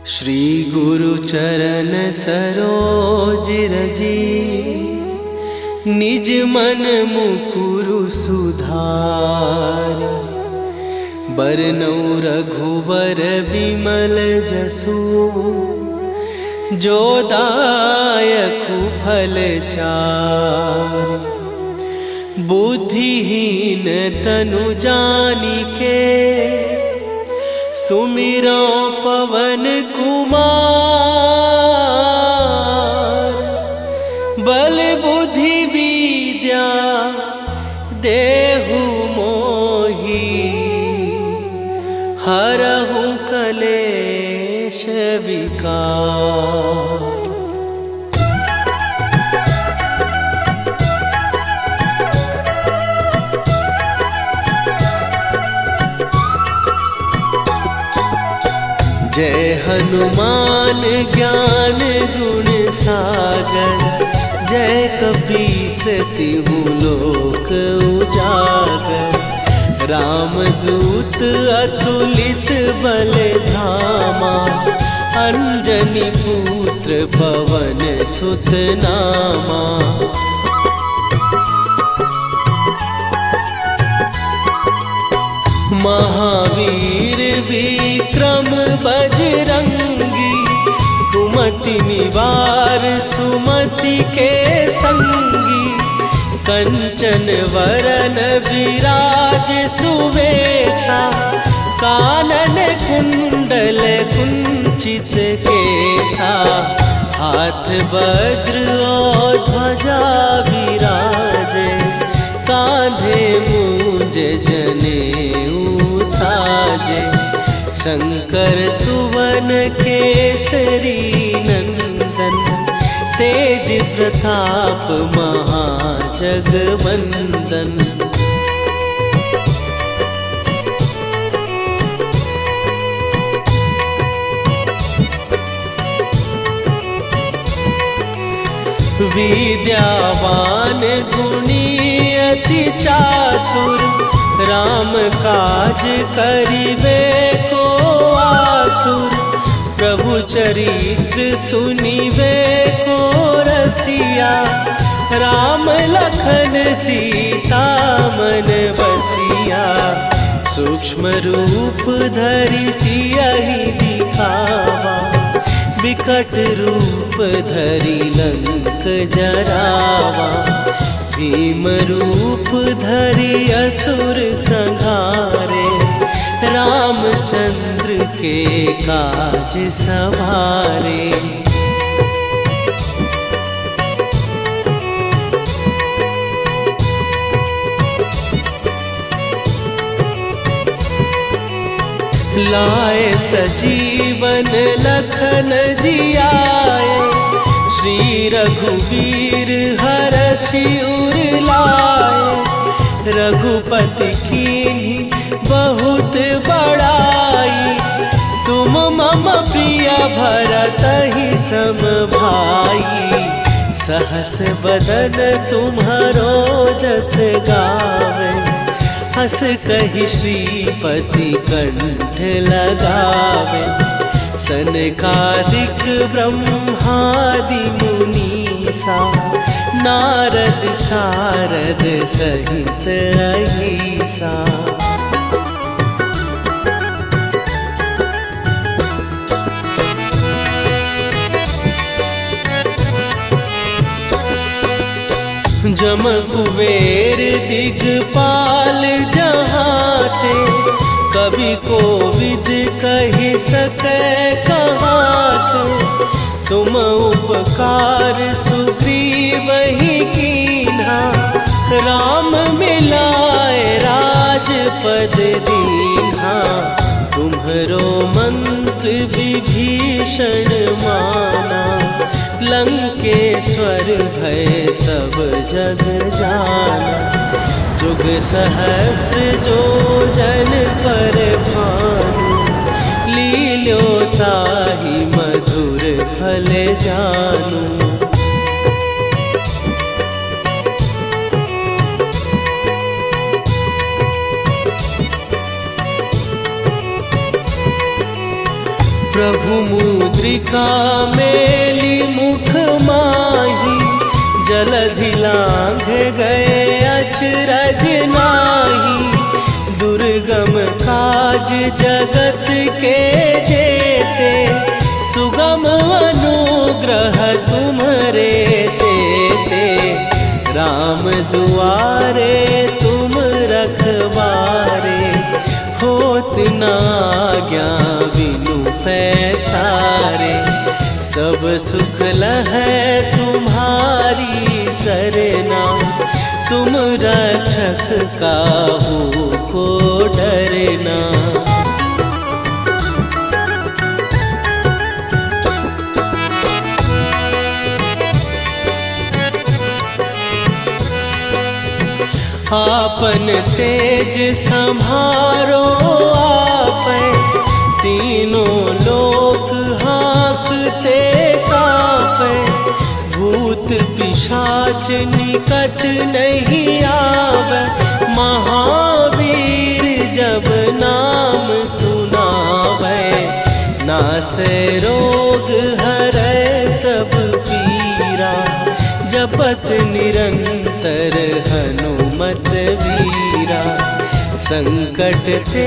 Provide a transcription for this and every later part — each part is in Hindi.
श्री गुरु चरण सरोज रजी, निज मन मुकुरु सुधार। बरनौ रघुबर बिमल जसु, जो दायकु फल चार। बुद्धिहीन तनु जानिके, सुमिरो पवन कुमार। बल बुद्धि विद्या देहु मोहि, हरहु कलेश विकार। जय हनुमान ज्ञान गुण सागर, जय कपीस तिहु लोक उजागर। रामदूत अतुलित बल धामा, अंजनी पुत्र पवन सुत नामा। महावीर विक्रम बजरंगी, कुमति निवार सुमति के संगी। कंचन वरन विराज सुवेशा, कानन कुंडल कुंचित केसा। हाथ वज्र और ध्वजा विराजे, कांधे मूंज जनेऊ साजे। शंकर सुवन केसरी नंदन, तेज प्रताप महाजगवंदन। विद्यावान गुणी अति चातुर, राम काज करिबे को आतुर। प्रभु चरित्र सुनिबे को रसिया, राम लखन सीता मन बसिया। सूक्ष्म रूप धरि सियहि दिखावा, विकट रूप धरि लंक जरावा। भीम रूप धरि असुर संहारे, रामचंद्र के काज सवारे। लाए सजीवन लखन जियाए, श्री रघुवीर हरषि उर लाए। रघुपति कीन्ही बहुत बड़ाई, तुम मम प्रिय भरतहि सम भाई। सहस बदन तुम्हारो जस गावे, हस कहि श्रीपति कंठ लगावे। सनकादिक ब्रह्मादि मुनीसा, नारद सारद सहित अहिसा। जम कुबेर दिगपाल जहाते, कवि कोविद कहि सकै कहाते। तुम उपकार सुग्रीवहि कीन्हा, राम मिलाए राजपद दीन्हा। तुम्हरो मंत्र विभीषण माना, लंकेश्वर भय सब जग जाना। जुग सहस्त्र जो जन पर भानु, लील्यो ताहि मधुर फल जानू। प्रभु मुद्रिका मेली मुख माही, जलधि लांघ गए अचरज नाही। दुर्गम काज जगत के जेते, सुगम अनुग्रह तुम्हरे तेते। राम दुआरे तुम रखवारे, होत न आज्ञा बिनु पैसारे। सब सुख लहै तुम्हारी सरना, तुम रक्षक काहू को डरना। आपन तेज संभारो आपै, तीनों लोक हाँकते कांपै। भूत पिशाच निकट नहीं आवे, महावीर जब नाम सुनावे। नासै रोग हरै सब पीरा, जपत निरंतर हनुमत वीरा। संकट ते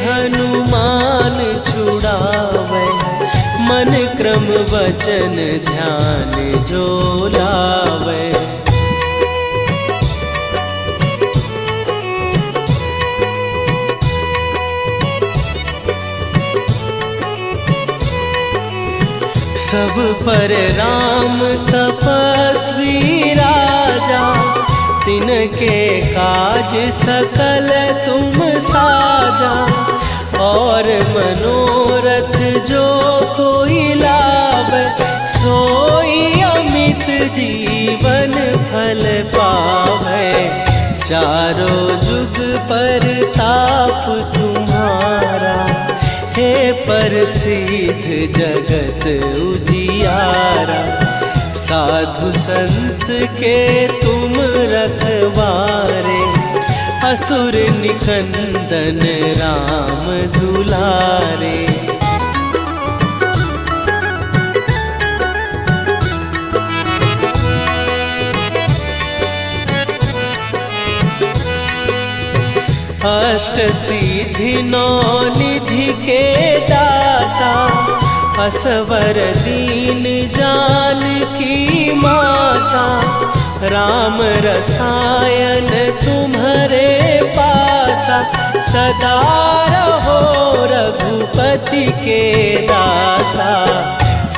हनुमान छुड़ावे, मन क्रम वचन ध्यान जो लावे। सब पर राम तपस्वी राजा, तिनके काज सकल तुम साजा। और मनोरथ जो कोई लावे, सोई अमित जीवन फल पावे। चारों जुग पर ताप तुम्हारा, हे प्रसिद्ध जगत उजियारा। साधु संत के तुम रखवारे, असुर निकंदन राम दुलारे। अष्ट सिद्धि नौ निधि के दाता, असवर दीन जानकी माता। राम रसायन तुम्हारे पासा, सदा रहो रघुपति के दासा।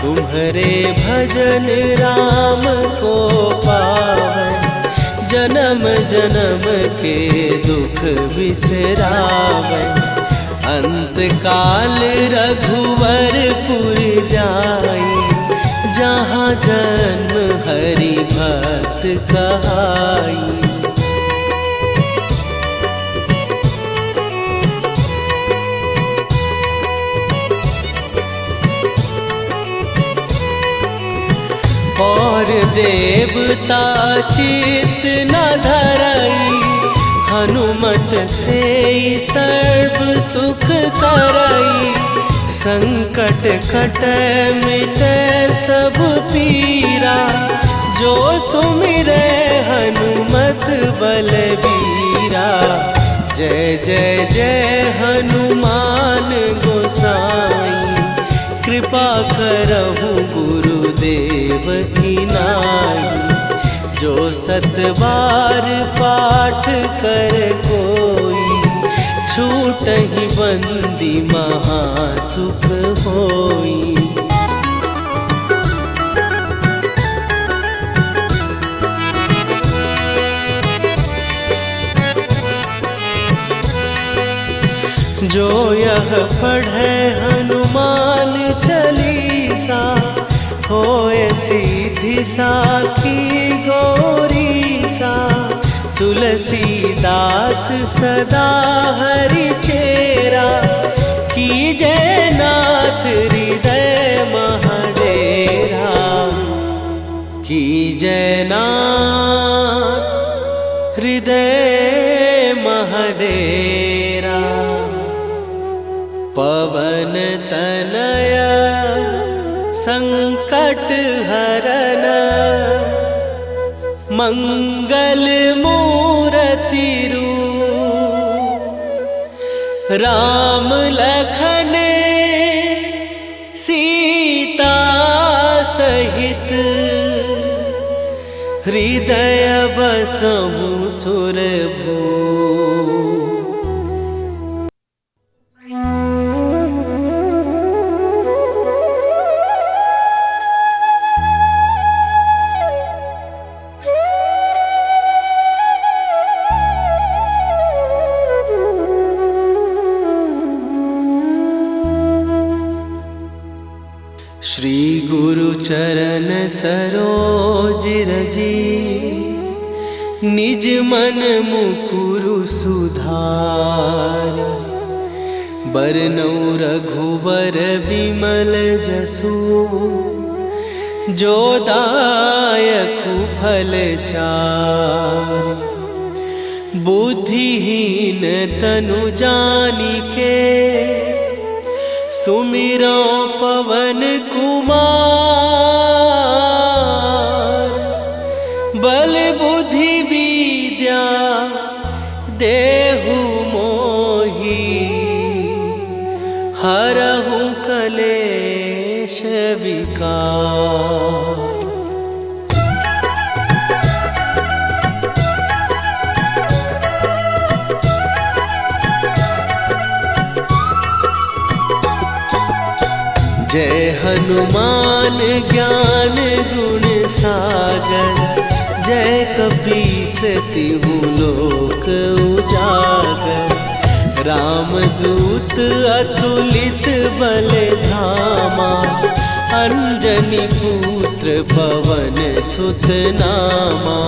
तुम्हारे भजन राम को पावै, जन्म जन्म के दुख बिसरावै। अंत काल रघुवरपुर जाई, जहाँ जन्म हरि भक्त कहाई। और देवता चित न धरई, हनुमत से सर्व सुख करई। संकट कटै मिटै सब पीरा, जो सुमिरै हनुमत बलबीरा। जय जय जय हनुमान गोसाई, कृपा करहु गुरुदेव की नाई। जो सतबार पाठ कर कोई, छूटहि बंदी महासुख होई। जो यह पढ़े हनुमान चालीसा, होए सीधी साखी गौरीसा। तुलसीदास सदा हरि चेरा, कीजय नाथ हृदय महडेरा। कीजय नाथ हृदय महडेरा। पवन तनय संकट हरन मंगल मूर्ति रूप राम लखन सीता सहित हृदय बसहु सुरभू। श्री गुरु चरण सरोज रजी निज मन मुकुरु सुधार। बरनउँ रघुबर बिमल जसु जो दायकु फल चार। बुद्धिहीन तनु जानिके सुमिरो पवन कुमार। बल बुद्धि विद्या देहु मोहि हरहु कलेश विकार। जय हनुमान ज्ञान गुण सागर। जय कपीस तिहु लोक उजागर। रामदूत अतुलित बल धामा। अंजनी पुत्र पवन सुत नामा।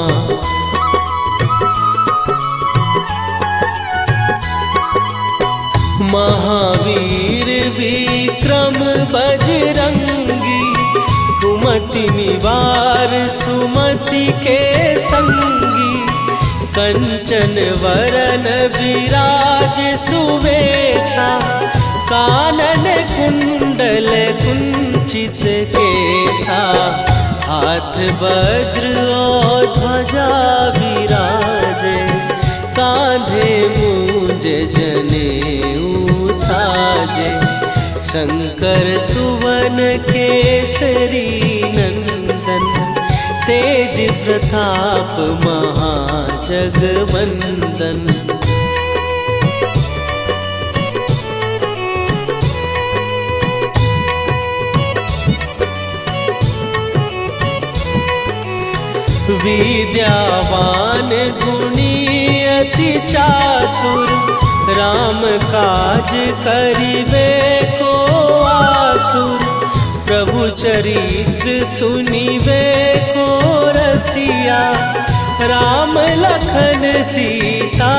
महावीर विक्रम बजरंगी। कुमति निवार सुमति के संगी। कंचन वरन विराज सुवेशा। कानन कुंडल कुंचित केसा। हाथ वज्र और ध्वजा विराजे। कांधे मूंज जनेऊ साजे। शंकर सुवन केसरी नंदन। तेज प्रताप महाजगवंदन। विद्यावान गुणी अति चातुर। राम काज करिबे को आतुर। प्रभु चरित्र सुनिबे को रसिया। राम लखन सीता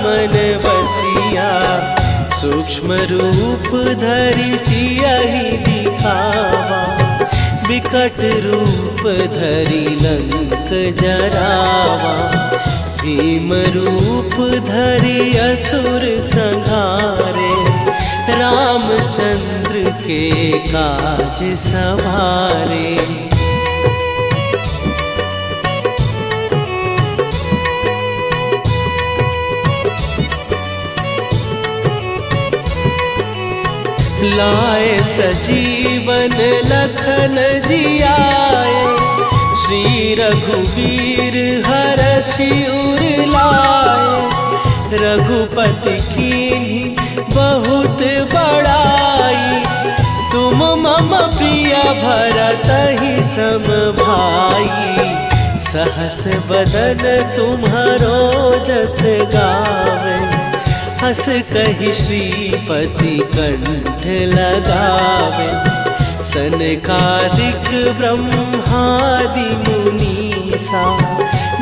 मन बसिया। सूक्ष्म रूप धरि सियहि दिखावा। विकट रूप धरि लंक जरावा। भीम रूप धरि असुर संहारे। रामचंद्र के काज सवारे। लाए सजीवन लखन जियाए। श्री रघुवीर हरषि उर लाए। रघुपति कीन्ही बहुत बड़ाई। तुम मम प्रिय भरतहि सम भाई। सहस बदन तुम्हारो जस गावे। हस कहि श्रीपति कंठ लगावे। सनकादिक ब्रह्मादि मुनीसा।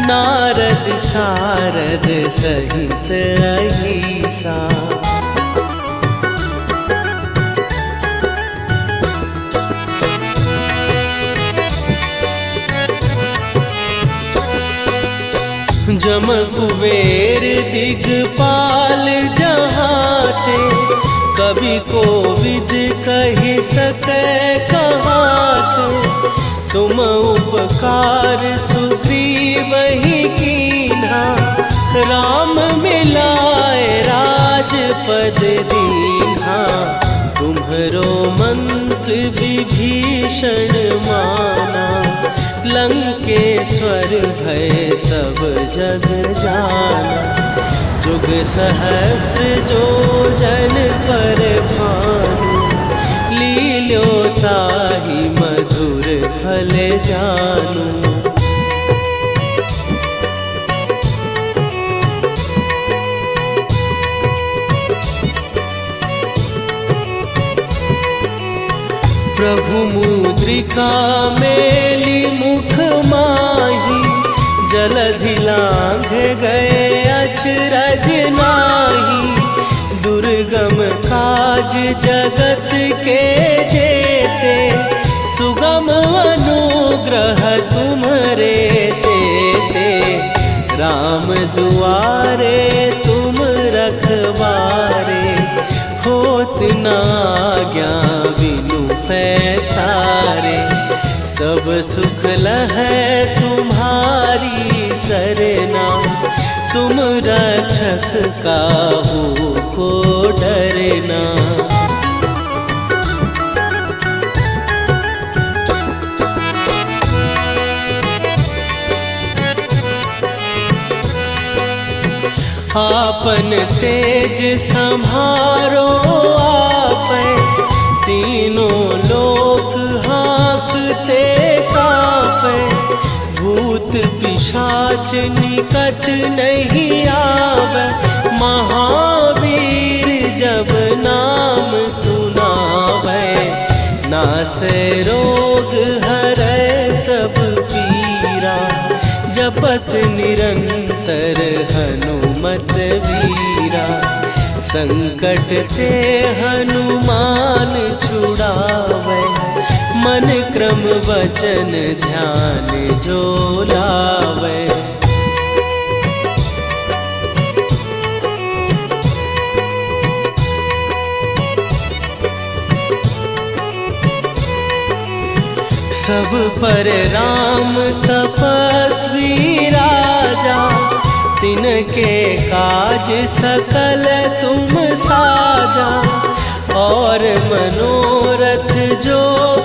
नारद सारद सहित अहिसा। जम कुबेर दिगपाल जहाते। कवि कोविद कहि सकै कहाते। तुम उपकार सुग्रीव ही कीन्हा, राम मिलाए राजपद दीन्हा। तुम्हरो मंत्र विभीषण माना, लंकेश्वर भय सब जग जाना। जुग सहस्त्र जो जन पर भानु, लील्यो ताहि मधुर फल जानू। प्रभु मुद्रिका मेली मुख माही, जलधि लांघ गए अचरज नाहि। दुर्गम काज जगत के जेते, सुगम अनुग्रह तुम्हरे तेते। राम दुआरे तुम रखवारे, होत न आज्ञा बिनु पैसारे। सब सुख लहै तुम्हारी सरना, तुम रक्षक काहू को डरना। आपन तेज संभारो आपै, तीनों लोक हाँकते काँपै। भूत पिशाच निकट नहीं आवे, महावीर जब नाम सुनावे। नासै रोग हरै सब पीरा, जपत निरंतर हनुमत वीरा। संकट ते हनुमान छुड़ावे, मन क्रम वचन ध्यान जो लावे। सब पर राम तपस्वी राजा, तिनके काज सकल तुम साजा। और मनोरथ जो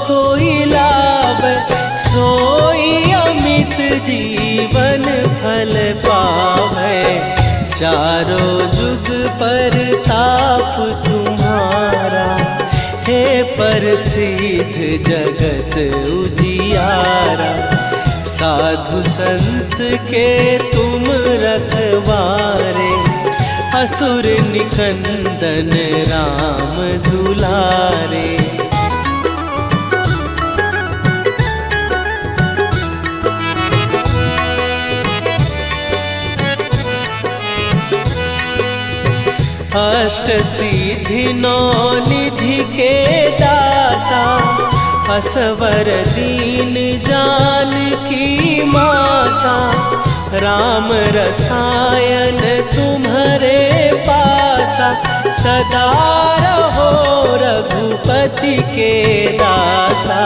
कोई लावे, सोई अमित जीवन फल पावे। चारों जुग पर ताप तुम्हारा, हे प्रसिद्ध जगत उजियारा। साधु संत के तुम रखवारे, असुर निकंदन राम दुलारे। अष्ट सिद्धि नौ निधि के दाता, असवर दीन जानकी माता। राम रसायन तुम्हारे पासा, सदा रहो रघुपति के दासा।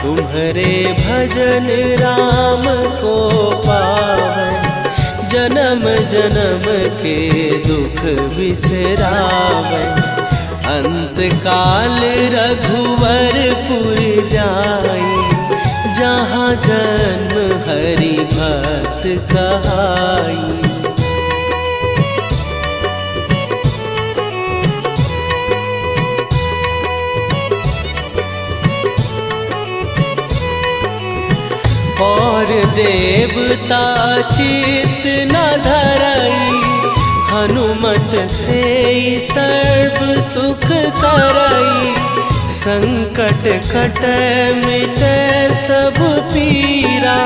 तुम्हारे भजन राम को पावे, जन्म जन्म के दुख बिसरावे। अंत काल रघुवरपुर जाई, जहाँ जन्म हरि भक्त कहाई। और देवता चित न धरई, हनुमत से सर्व सुख करई। संकट कटै मिटै सब पीरा,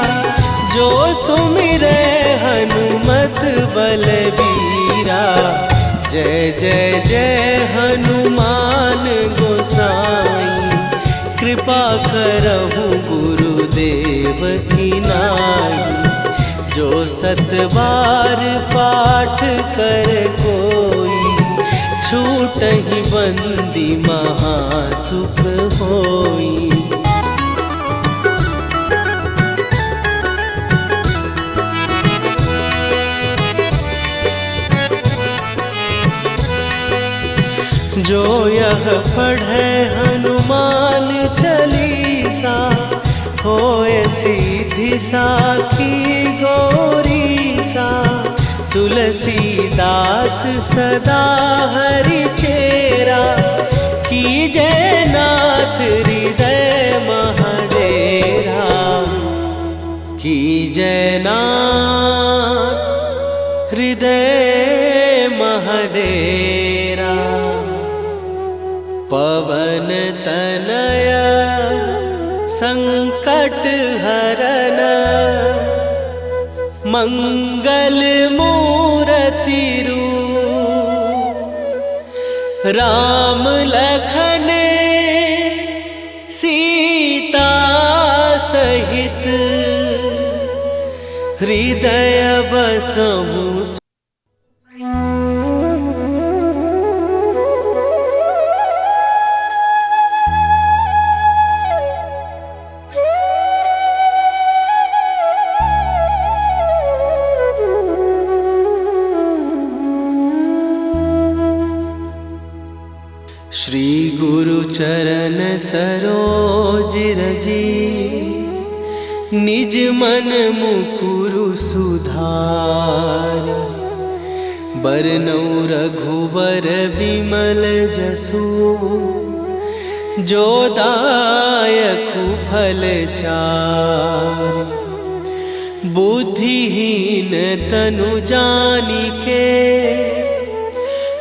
जो सुमिरै हनुमत बलबीरा। जय जय जय हनुमान गोसाई, कृपा करहु गुरुदेव की नाई। जो सतबार पाठ कर कोई, छूटहि बंदी महासुख होई। जो यह पढ़े हनुमान चालीसा, होए सीधी साखी गौरी सा। तुलसीदास सदा हरि चेरा, कीजय नाथ हृदय महडेरा। कीजय नाथ हृदय महडेरा। पवन तनय संकट हरन, मंगल मूरति रूप। राम लखन सीता सहित, हृदय बसहु। श्री गुरु चरण सरोज रजी, निज मन मुकुरु सुधार। बरनौ रघुबर विमल जसु, जो दायकु फल चार। बुद्धिहीन तनु जानिके,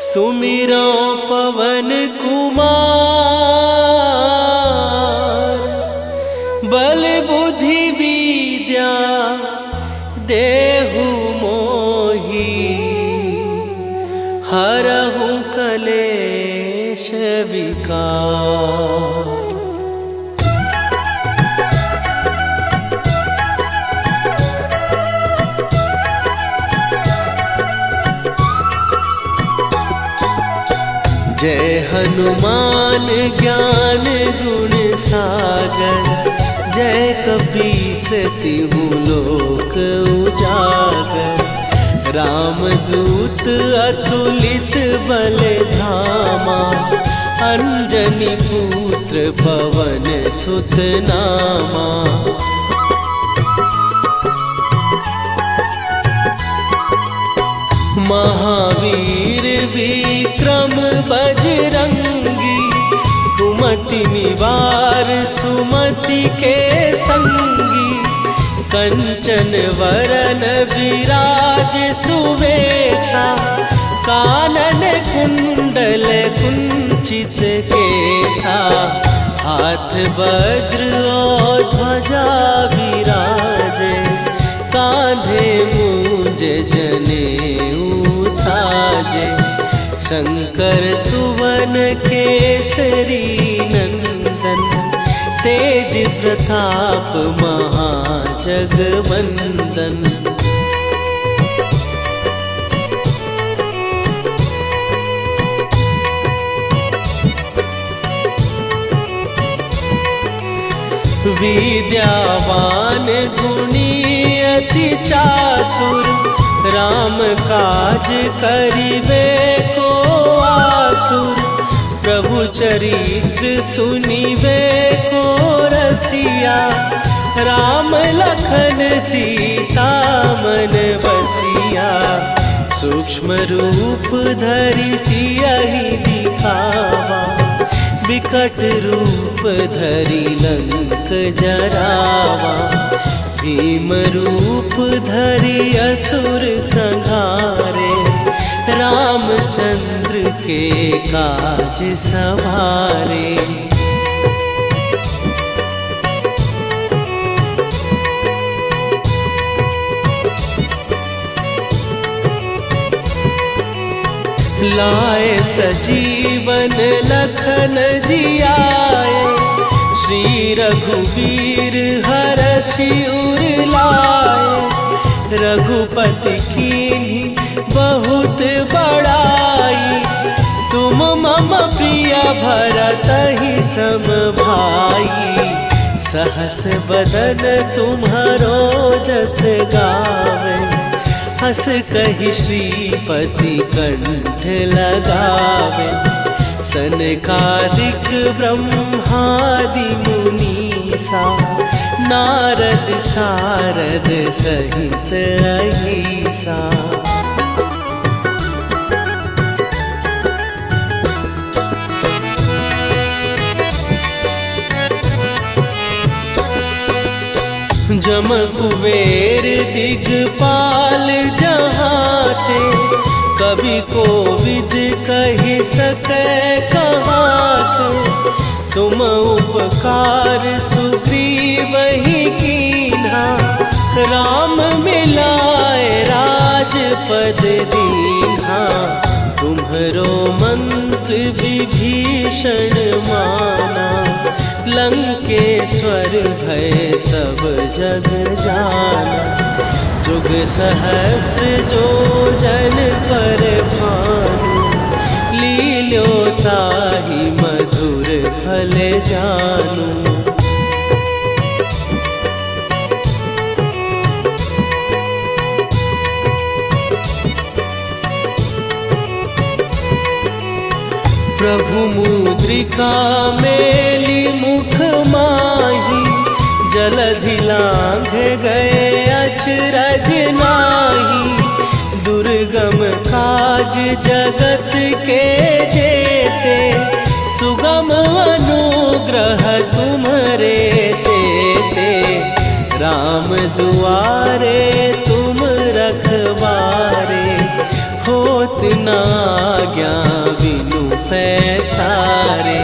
सुमिरो पवन कुमार। बल बुद्धि विद्या देहु मोहि, हरहु कलेश विकार। जय हनुमान ज्ञान गुण सागर, जय कपीस तिहु लोक उजागर। रामदूत अतुलित बल धामा, अंजनी पुत्र पवन सुत नामा। महावीर विक्रम बजरंगी, कुमति निवार सुमति के संगी। कंचन वरन विराज सुवेशा, कानन कुंडल कुंचित केसा। हाथ वज्र और ध्वजा विराजे, कांधे मूंज जनेऊ साजे। शंकर सुवन केसरी नंदन, तेज प्रताप महाजगवंदन। विद्यावान गुणी अति चातुर, राम काज करिबे को आतुर। प्रभु चरित्र सुनिबे को रसिया, राम लखन सीता मन बसिया। सूक्ष्म रूप धरि सियहि दिखावा, विकट रूप धरि लंक जरावा। भीम रूप धरि असुर संहारे, रामचंद्र के काज सवारे। लाए सजीवन लखन जियाए, श्री रघुवीर हरषि उर लाए। रघुपति कीन्ही बहुत बड़ाई, तुम मम प्रिय भरतहि सम भाई। सहस बदन तुम्हारो जस गावे, हस कहि श्रीपति कंठ लगावे। सनकादिक ब्रह्मादि मुनीसा नारद सारद सहित अहिसा। जम कुबेर दिगपाल जहाँ थे, कवि को विद कहि सकै कहाते। तुम उपकार सुग्रीव ही कीन्हा, राम मिलाए राजपद दीन्हा। तुम्हरो मंत्र विभीषण माना, लंकेश्वर भय सब जग जाना। जुग सहस्त्र जो जन पर भानु, लील्यो ताहि मधुर फल जानू। प्रभु मुद्रिका मेली मुख माही, जलधि लांघ गए अचरज नाही। दुर्गम काज जगत के जेते, सुगम अनुग्रह तुम्हरे तेते। राम दुआरे तुम रखवारे, होत न आज्ञा बिनु पैसारे।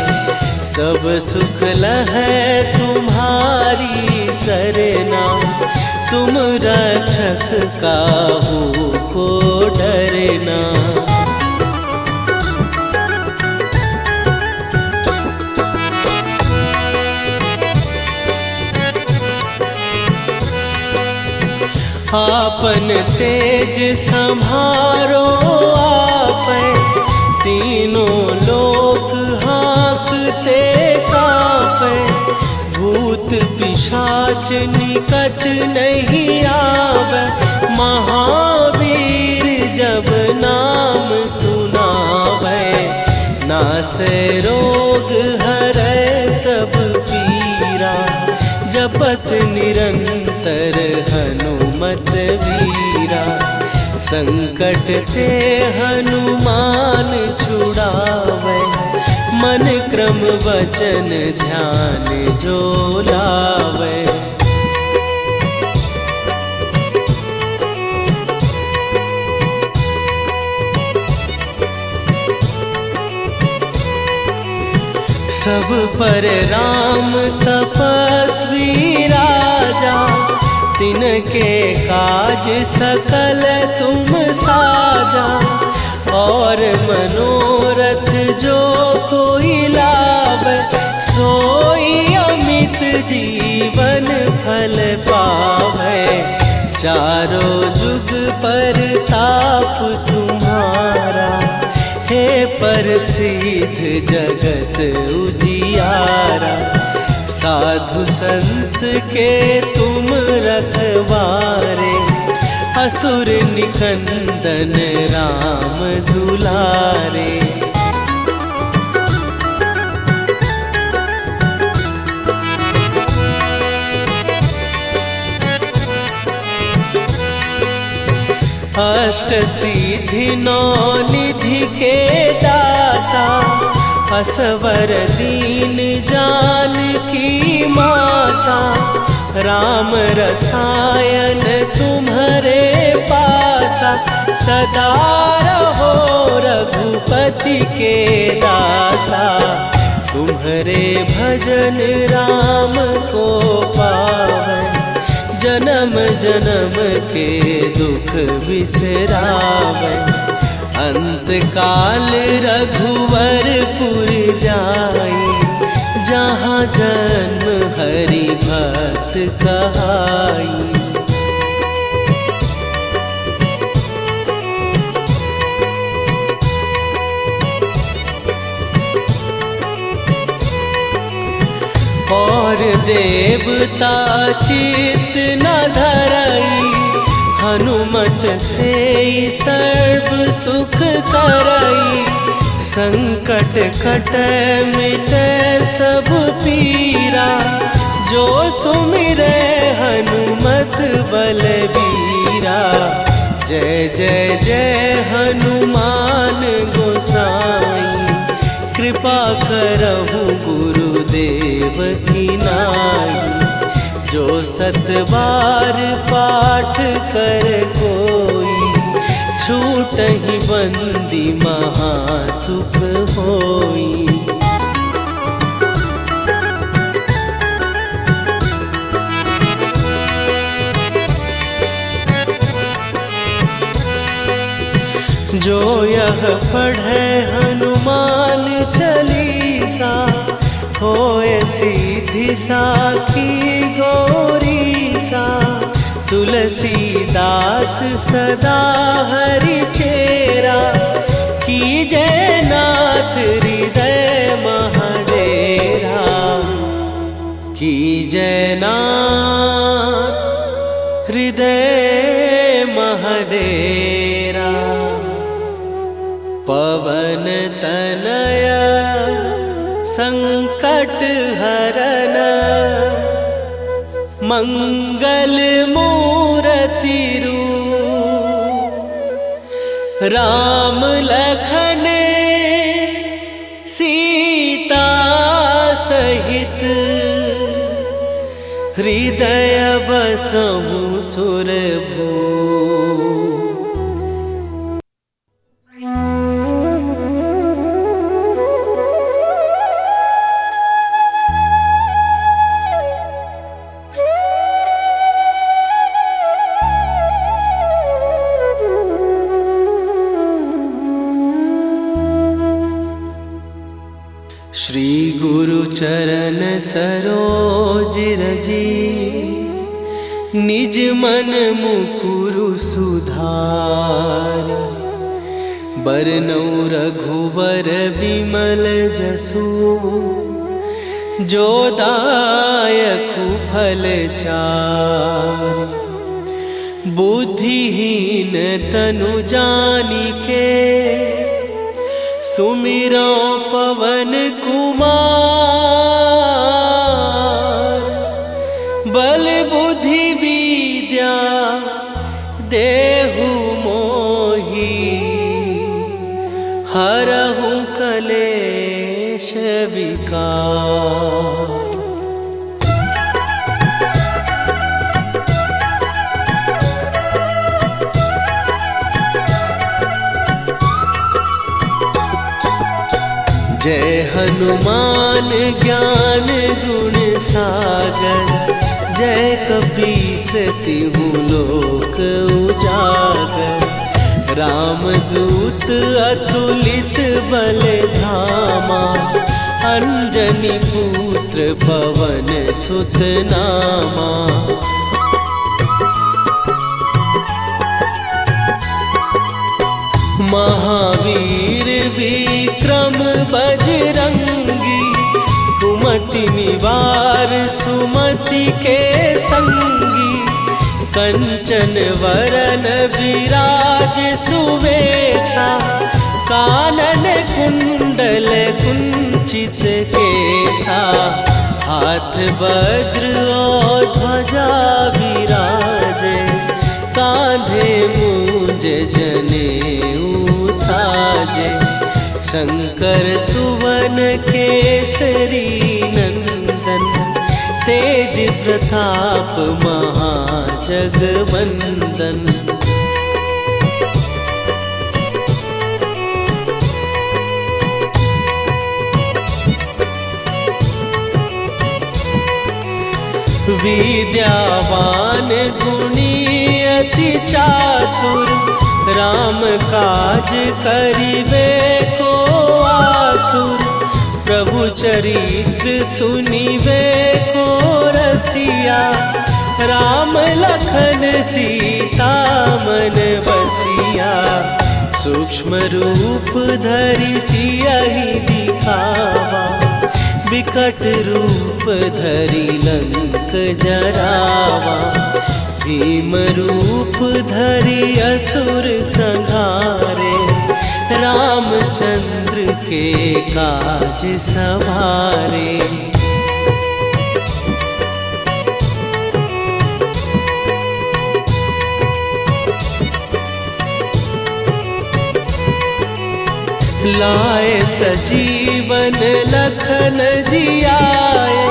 सब सुख लहै तुम्हारी सरना, तुम रक्षक काहू को डरना। आपन तेज संभारो आपै, तीनों लोक हाँकते कापै। भूत पिशाच निकट नहीं आवे, महावीर जब नाम सुनावे। नासै रोग हरै सब पीरा, जपत निरंतर हनुमत वीरा। संकट ते हनुमान छुड़ावे, मन क्रम वचन ध्यान जो लावे। सब पर राम तपस्वी राजा, तिनके काज सकल तुम साजा। और मनोरथ जो कोई लावे, सोई अमित जीवन फल पावे। चारों जुग पर ताप तुम्हारा, हे प्रसिद्ध जगत उजियारा। साधु संत के तुम रखवारे, असुर निकंदन राम दुलारे। अष्ट सिद्धि नौ निधि के दाता, असवर दीन जानकी माता। राम रसायन तुम्हारे पासा, सदा रहो रघुपति के दासा। तुम्हारे भजन राम को पावे, जन्म जन्म के दुख बिसरावे। अंत काल रघुवरपुर जाई, जहाँ जन्म हरि भक्त कहाई। और देवता चित न धरई, हनुमत से सर्व सुख करई। संकट कटे मिटे सब पीरा, जो सुमिरे हनुमत बलबीरा। जय जय जय हनुमान गोसाई, कृपा करहु गुरुदेव की नाई। जो 7 बार पाठ कर कोई, छूटहि बंदी महासुख होई। जो यह पढ़े हनुमान चालीसा, होए सीधी साखी गौरीसा। तुलसीदास सदा हरि चेरा, कीजय नाथ हृदय महडेरा। कीजय नाथ हृदय महडेरा। पवन तनया संकट हरन, मंगल मूर्ति रूप। राम लखन सीता सहित, हृदय बसहु सुरभूप। श्री गुरु चरण सरोज रजी, निज मन मुकुरु सुधार। बरनउँ रघुबर बिमल जसु, जो दायकु फल चारि। बुद्धिहीन तनु जानिके, सुमिरो पवन कुमार। बल बुद्धि विद्या देहु मोहि, हरहु कलेश विकार। जय हनुमान ज्ञान गुण सागर, जय कपीस तिहु लोक उजागर। रामदूत अतुलित बल धामा, अंजनी पुत्र पवन सुत नामा। महावीर विक्रम बजरंगी, कुमति निवार सुमति के संगी। कंचन वरन विराज सुवेशा, कानन कुंडल कुंचित केसा। हाथ वज्र और ध्वजा विराजे, कांधे मूंज जनेऊ साजे। शंकर सुवन केसरी नंदन, तेज प्रताप महाजगवंदन। विद्यावान गुणी अति चातुर, राम काज करिबे को आतुर। प्रभु चरित्र सुनिबे को रसिया, राम लखन सीता मन बसिया। सूक्ष्म रूप धरि सियहि दिखावा, विकट रूप धरि लंक जरावा। भीम रूप धरि असुर संहारे, रामचंद्र के काज सवारे। लाए सजीवन लखन जियाए,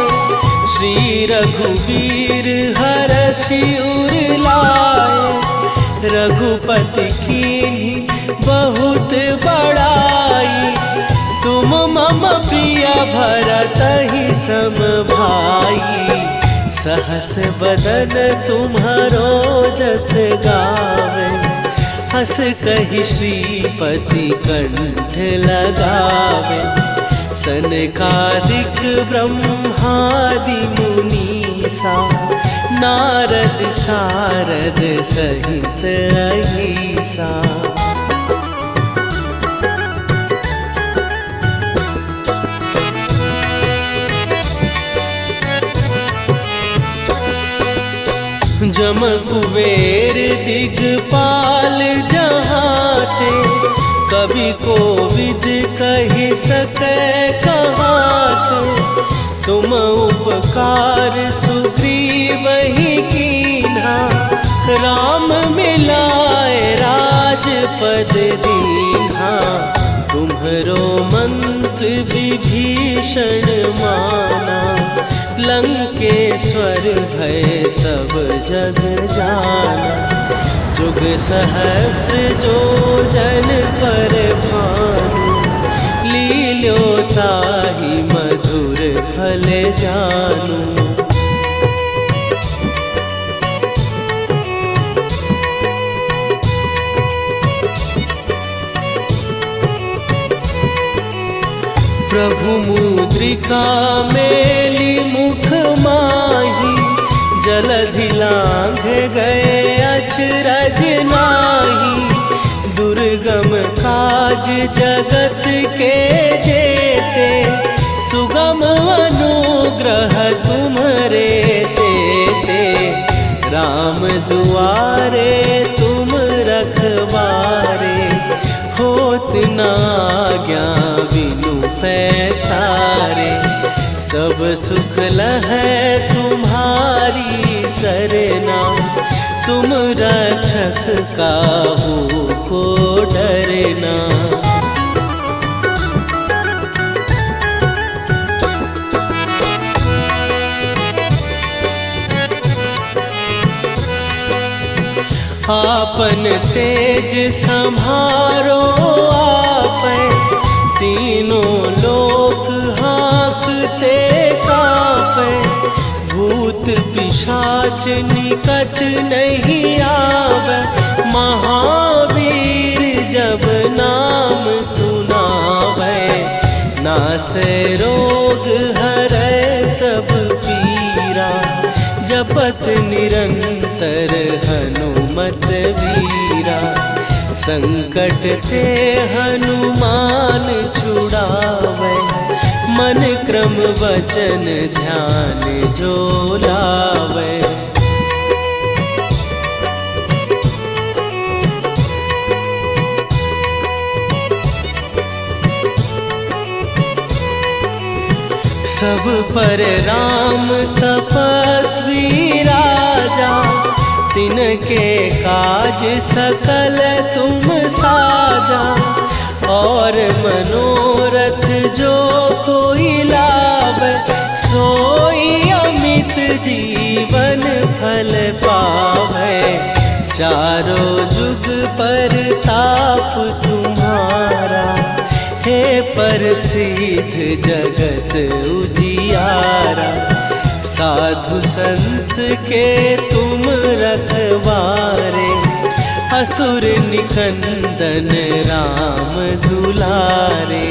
श्री रघुवीर हरषि उर लाए। रघुपति कीन्ही बहुत बड़ाई, तुम मम प्रिय भरतहि सम भाई। सहस बदन तुम्हारो जस गावे, हस कहि श्रीपति कंठ लगावे। सनकादिक ब्रह्मादि मुनीसा, नारद सारद सहित अहिसा। जम कुबेर दिगपाल जहाते, कवि कोविद कहि सकै कहाते। तुम उपकार सुग्रीवहि कीन्हा, राम मिलाए राजपद दीन्हा। तुम्हरो मंत्र विभीषण माना, लंकेश्वर भय सब जग जाना। जुग सहस्त्र जो जन पर भानु, लील्यो ताहि मधुर फल जानू। प्रभु मुद्रिका मेली मुख माही, जलधि लांघ गए अचरज नाही। दुर्गम काज जगत के जेते, सुगम अनुग्रह तुम्हरे तेते। राम दुआरे तुम रखवारे, होत न आज्ञा बिनु पैसारे। सब सुख लहै तुम्हारी सरना, तुम रक्षक काहू को डरना। आपन तेज सम्हारो आपै, तीनों लोक हाँकते कांपै। भूत पिशाच निकट नहीं आवे, महावीर जब नाम सुनावे। नासै रोग हरै सब पीरा, जपत निरंतर हनुमत वीरा। संकट ते हनुमान छुड़ावे, मन क्रम वचन ध्यान जो लावे। सब पर राम तपस्वी राजा, तिनके काज सकल तुम साजा। और मनोरथ जो कोई लावे, सोई अमित जीवन फल पावे। चारों जुग पर ताप तुम्हारा, हे प्रसिद्ध जगत उजियारा। साधु संत के तुम रखवारे, असुर निकंदन राम दुलारे।